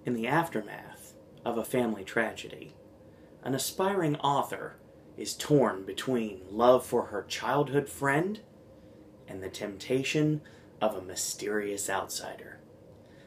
In the aftermath of a family tragedy, an aspiring author is torn between love for her childhood friend and the temptation of a mysterious outsider.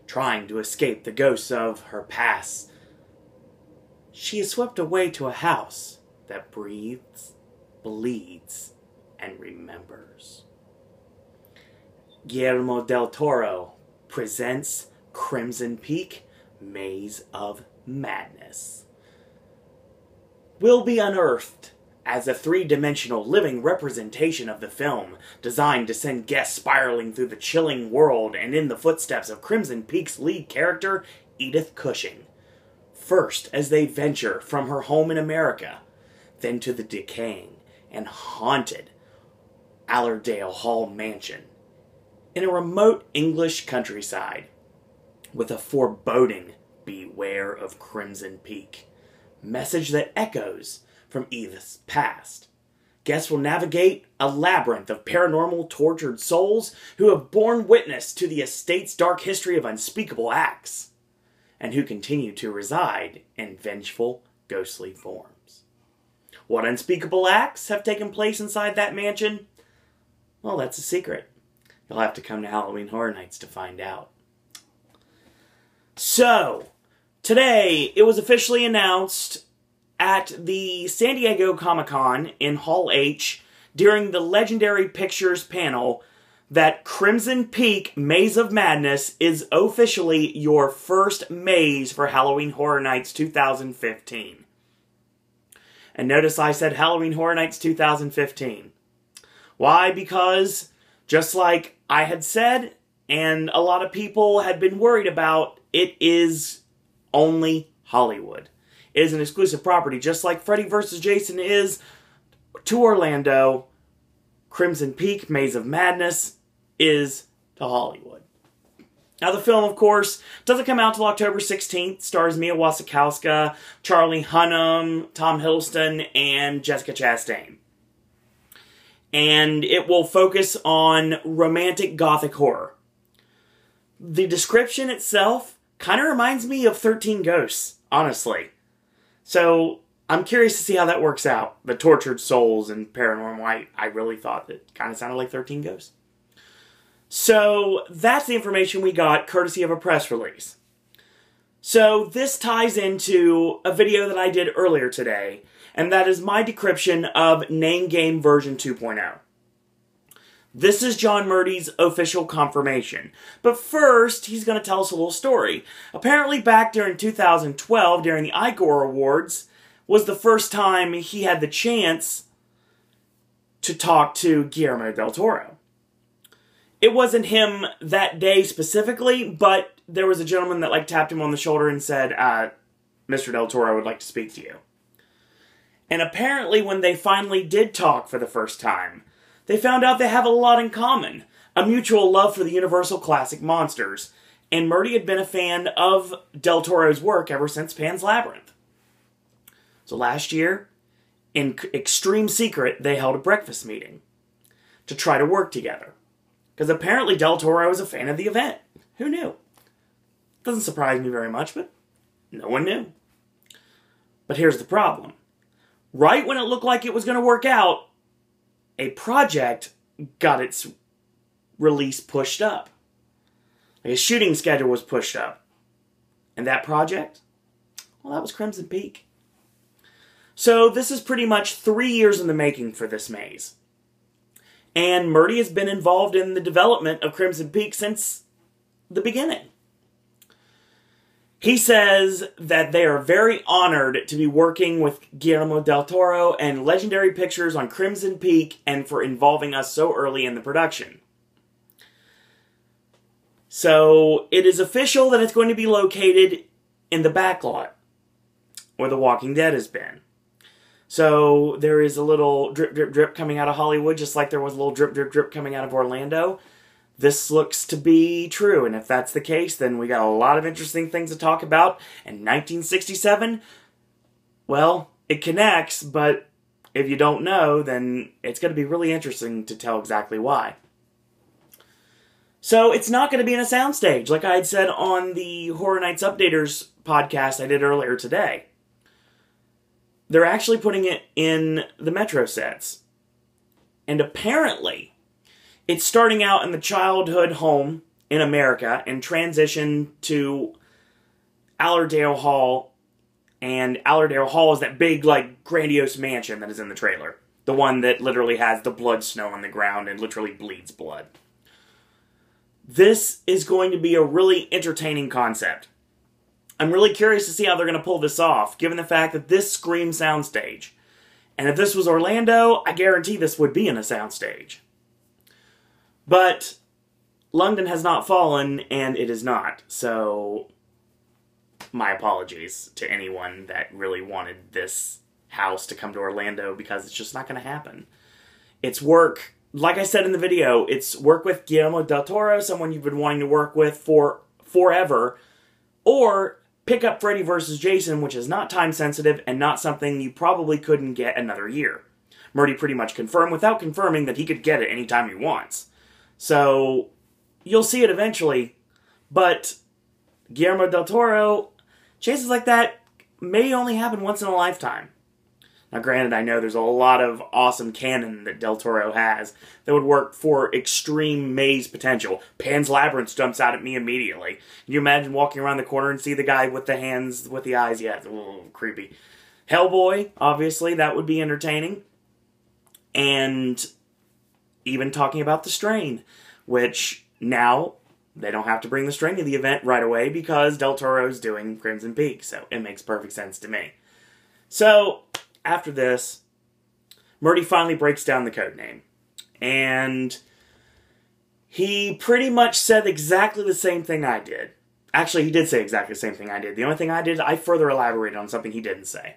Trying to escape the ghosts of her past, she is swept away to a house that breathes, bleeds, and remembers. Guillermo del Toro presents Crimson Peak, Maze of Madness. Will be unearthed as a three-dimensional living representation of the film, designed to send guests spiraling through the chilling world and in the footsteps of Crimson Peak's lead character, Edith Cushing. First, as they venture from her home in America, then to the decaying and haunted Allerdale Hall mansion in a remote English countryside, with a foreboding "Beware of Crimson Peak" message that echoes from Edith's past. Guests will navigate a labyrinth of paranormal tortured souls who have borne witness to the estate's dark history of unspeakable acts, and who continue to reside in vengeful, ghostly forms. What unspeakable acts have taken place inside that mansion? Well, that's a secret. You'll have to come to Halloween Horror Nights to find out. So, today it was officially announced at the San Diego Comic-Con in Hall H during the Legendary Pictures panel that Crimson Peak Maze of Madness is officially your first maze for Halloween Horror Nights 2015. And notice I said Halloween Horror Nights 2015. Why? Because, just like I had said, and a lot of people had been worried about, it is only Hollywood. It is an exclusive property, just like Freddy vs. Jason is to Orlando. Crimson Peak, Maze of Madness is to Hollywood. Now, the film, of course, doesn't come out till October 16th. Stars Mia Wasikowska, Charlie Hunnam, Tom Hiddleston, and Jessica Chastain. And it will focus on romantic gothic horror. The description itself kind of reminds me of 13 Ghosts, honestly. So, I'm curious to see how that works out. The tortured souls and paranormal, I really thought it kind of sounded like 13 Ghosts. So, that's the information we got, courtesy of a press release. So, this ties into a video that I did earlier today, and that is my decryption of Name Game version 2.0. This is John Murdy's official confirmation. But first, he's going to tell us a little story. Apparently back during 2012, during the Igor Awards, was the first time he had the chance to talk to Guillermo del Toro. It wasn't him that day specifically, but there was a gentleman that tapped him on the shoulder and said, Mr. del Toro would like to speak to you. And apparently when they finally did talk for the first time, they found out they have a lot in common. A mutual love for the Universal classic monsters. And Murdy had been a fan of del Toro's work ever since Pan's Labyrinth. So last year, in extreme secret, they held a breakfast meeting to try to work together. Because apparently del Toro was a fan of the event. Who knew? Doesn't surprise me very much, but no one knew. But here's the problem. Right when it looked like it was going to work out, a project got its release pushed up. A shooting schedule was pushed up. And that project? Well, that was Crimson Peak. So this is pretty much 3 years in the making for this maze. And Murdy has been involved in the development of Crimson Peak since the beginning. He says that they are very honored to be working with Guillermo del Toro and Legendary Pictures on Crimson Peak and for involving us so early in the production. So, it is official that it's going to be located in the backlot, where The Walking Dead has been. So, there is a little drip, drip, drip coming out of Hollywood, just like there was a little drip, drip, drip coming out of Orlando. This looks to be true, and if that's the case, then we got a lot of interesting things to talk about. And 1967, well, it connects, but if you don't know, then it's going to be really interesting to tell exactly why. So it's not going to be in a soundstage, like I had said on the Horror Nights Updaters podcast I did earlier today. They're actually putting it in the Metro sets. And apparently, it's starting out in the childhood home in America and transition to Allerdale Hall. And Allerdale Hall is that big, like, grandiose mansion that is in the trailer. The one that literally has the blood snow on the ground and literally bleeds blood. This is going to be a really entertaining concept. I'm really curious to see how they're going to pull this off, given the fact that this screams soundstage. And if this was Orlando, I guarantee this would be in a soundstage. But London has not fallen, and it is not. So, my apologies to anyone that really wanted this house to come to Orlando, because it's just not going to happen. It's work, like I said in the video, it's work with Guillermo del Toro, someone you've been wanting to work with for forever, or pick up Freddy vs. Jason, which is not time sensitive and not something you probably couldn't get another year. Murdy pretty much confirmed without confirming that he could get it anytime he wants. So, you'll see it eventually, but Guillermo del Toro, chances like that may only happen once in a lifetime. Now, granted, I know there's a lot of awesome canon that Del Toro has that would work for extreme maze potential. Pan's Labyrinth jumps out at me immediately. Can you imagine walking around the corner and see the guy with the hands, with the eyes? Yeah, it's a little creepy. Hellboy, obviously, that would be entertaining. And even talking about The Strain, which now they don't have to bring The Strain to the event right away because Del Toro's doing Crimson Peak, so it makes perfect sense to me. So, after this, Murdy finally breaks down the code name. And he pretty much said exactly the same thing I did. Actually, he did say exactly the same thing I did. The only thing I did, I further elaborated on something he didn't say.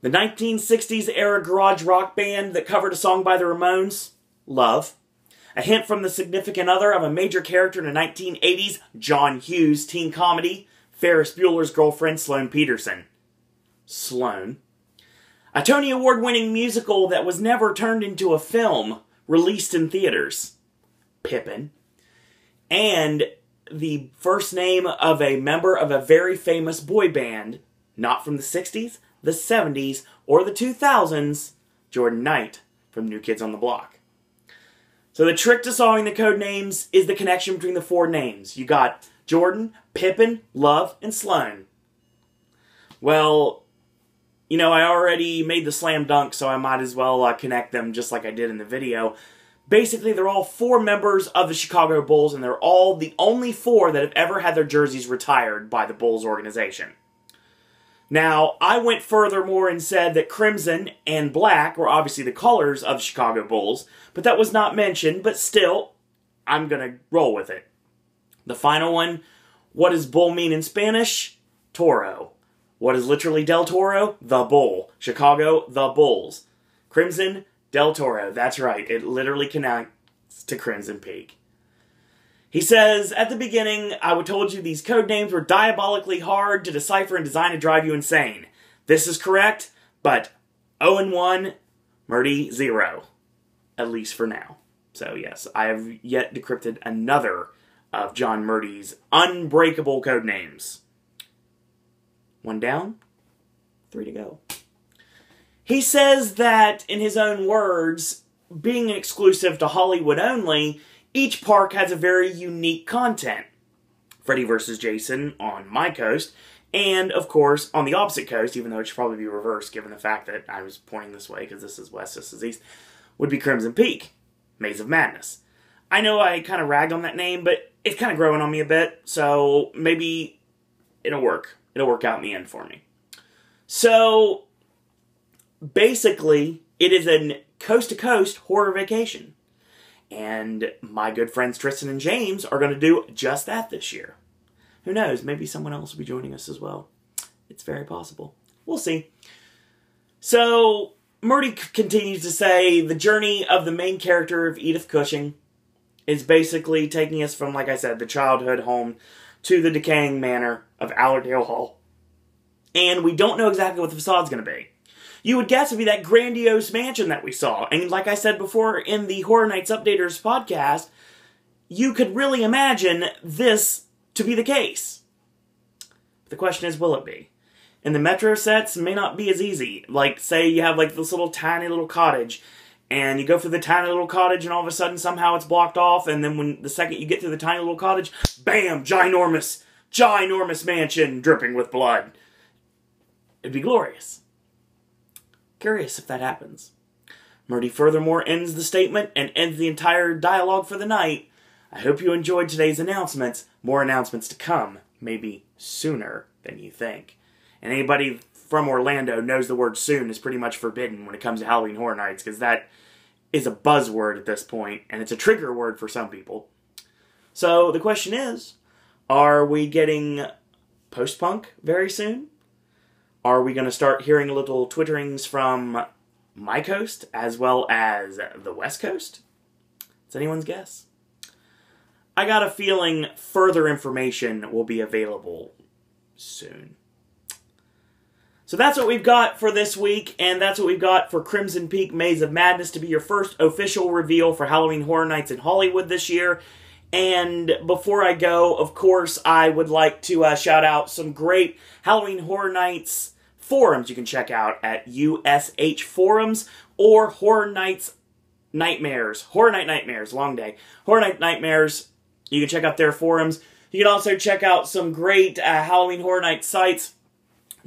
The 1960s era garage rock band that covered a song by the Ramones, Love. A hint from the significant other of a major character in the 1980s John Hughes teen comedy, Ferris Bueller's Girlfriend, Sloane Peterson. Sloane. A Tony Award-winning musical that was never turned into a film, released in theaters. Pippin. And the first name of a member of a very famous boy band, not from the 60s, the 70s, or the 2000s, Jordan Knight from New Kids on the Block. So the trick to solving the code names is the connection between the four names. You got Jordan, Pippin, Love, and Sloane. Well, you know, I already made the slam dunk, so I might as well connect them just like I did in the video. Basically, they're all four members of the Chicago Bulls, and they're all the only four that have ever had their jerseys retired by the Bulls organization. Now, I went furthermore and said that crimson and black were obviously the colors of the Chicago Bulls, but that was not mentioned, but still, I'm going to roll with it. The final one, what does bull mean in Spanish? Toro. What is literally Del Toro? The Bull. Chicago, the Bulls. Crimson, Del Toro. That's right, it literally connects to Crimson Peak. He says, at the beginning, I told you these code names were diabolically hard to decipher and designed to drive you insane. This is correct, but 0-1, Murdy 0. At least for now. So yes, I have yet decrypted another of John Murdy's unbreakable code names. 1 down, 3 to go. He says that, in his own words, being exclusive to Hollywood only, each park has a very unique content. Freddy vs. Jason on my coast, and, of course, on the opposite coast, even though it should probably be reversed given the fact that I was pointing this way, because this is west, this is east, would be Crimson Peak, Maze of Madness. I know I kind of ragged on that name, but it's kind of growing on me a bit, so maybe it'll work. It'll work out in the end for me. So, basically, it is a coast-to-coast horror vacation. And my good friends Tristan and James are going to do just that this year. Who knows, maybe someone else will be joining us as well. It's very possible. We'll see. So, Murdy continues to say, the journey of the main character of Edith Cushing is basically taking us from, like I said, the childhood home to the decaying manor of Allerdale Hall. And we don't know exactly what the facade's going to be. You would guess it'd be that grandiose mansion that we saw. And like I said before in the Horror Nights Updaters podcast, you could really imagine this to be the case. The question is, will it be? And the metro sets may not be as easy. Like, say you have like this little tiny little cottage, and you go through the tiny little cottage, and all of a sudden somehow it's blocked off, and then when the second you get through the tiny little cottage, bam, ginormous mansion dripping with blood. It'd be glorious. Curious if that happens. Murdy furthermore ends the statement and ends the entire dialogue for the night. I hope you enjoyed today's announcements. More announcements to come, maybe sooner than you think. And anybody from Orlando knows the word soon is pretty much forbidden when it comes to Halloween Horror Nights, because that is a buzzword at this point, and it's a trigger word for some people. So the question is, are we getting post-punk very soon? Are we going to start hearing little twitterings from my coast as well as the West Coast? It's anyone's guess. I got a feeling further information will be available soon. So that's what we've got for this week, and that's what we've got for Crimson Peak Maze of Madness to be your first official reveal for Halloween Horror Nights in Hollywood this year. And before I go, of course, I would like to shout out some great Halloween Horror Nights forums you can check out at USH Forums or Horror Night Nightmares, long day. Horror Night Nightmares, you can check out their forums. You can also check out some great Halloween Horror Night sites.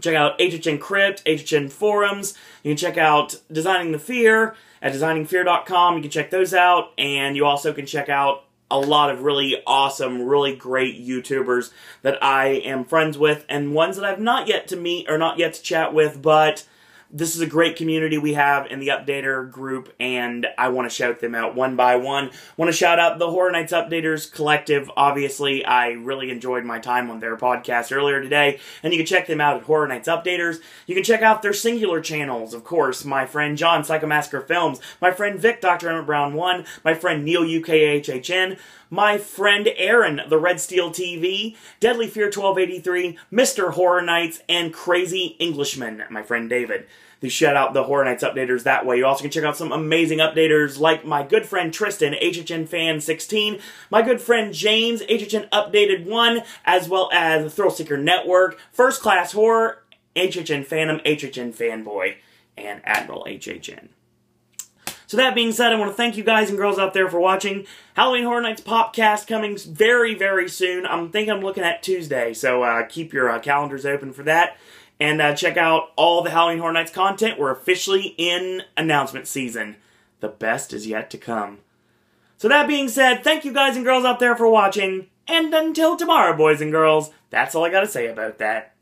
Check out HHN Crypt, HHN Forums. You can check out Designing the Fear at designingfear.com. You can check those out. And you also can check out a lot of really awesome, really great YouTubers that I am friends with, and ones that I've not yet to meet or not yet to chat with, but this is a great community we have in the Updater group, and I want to shout them out one by one. Want to shout out the Horror Nights Updaters Collective. Obviously, I really enjoyed my time on their podcast earlier today, and you can check them out at Horror Nights Updaters. You can check out their singular channels, of course. My friend John, Psychomassacre Films. My friend Vic, Dr. Emmett Brown 1. My friend Neil, UKHHN. My friend Aaron, The Red Steel TV. Deadly Fear 1283. Mr. Horror Nights. And Crazy Englishman, my friend David. They shout out the Horror Nights Updaters that way. You also can check out some amazing updaters like my good friend Tristan, HHN Fan 16, my good friend James, HHN Updated 1, as well as the Thrill Seeker Network, First Class Horror, HHN Phantom, HHN Fanboy, and Admiral HHN. So that being said, I want to thank you guys and girls out there for watching. Halloween Horror Nights Popcast coming very, very soon. I'm looking at Tuesday, so keep your calendars open for that. And check out all the Halloween Horror Nights content. We're officially in announcement season. The best is yet to come. So that being said, thank you guys and girls out there for watching. And until tomorrow, boys and girls, that's all I gotta say about that.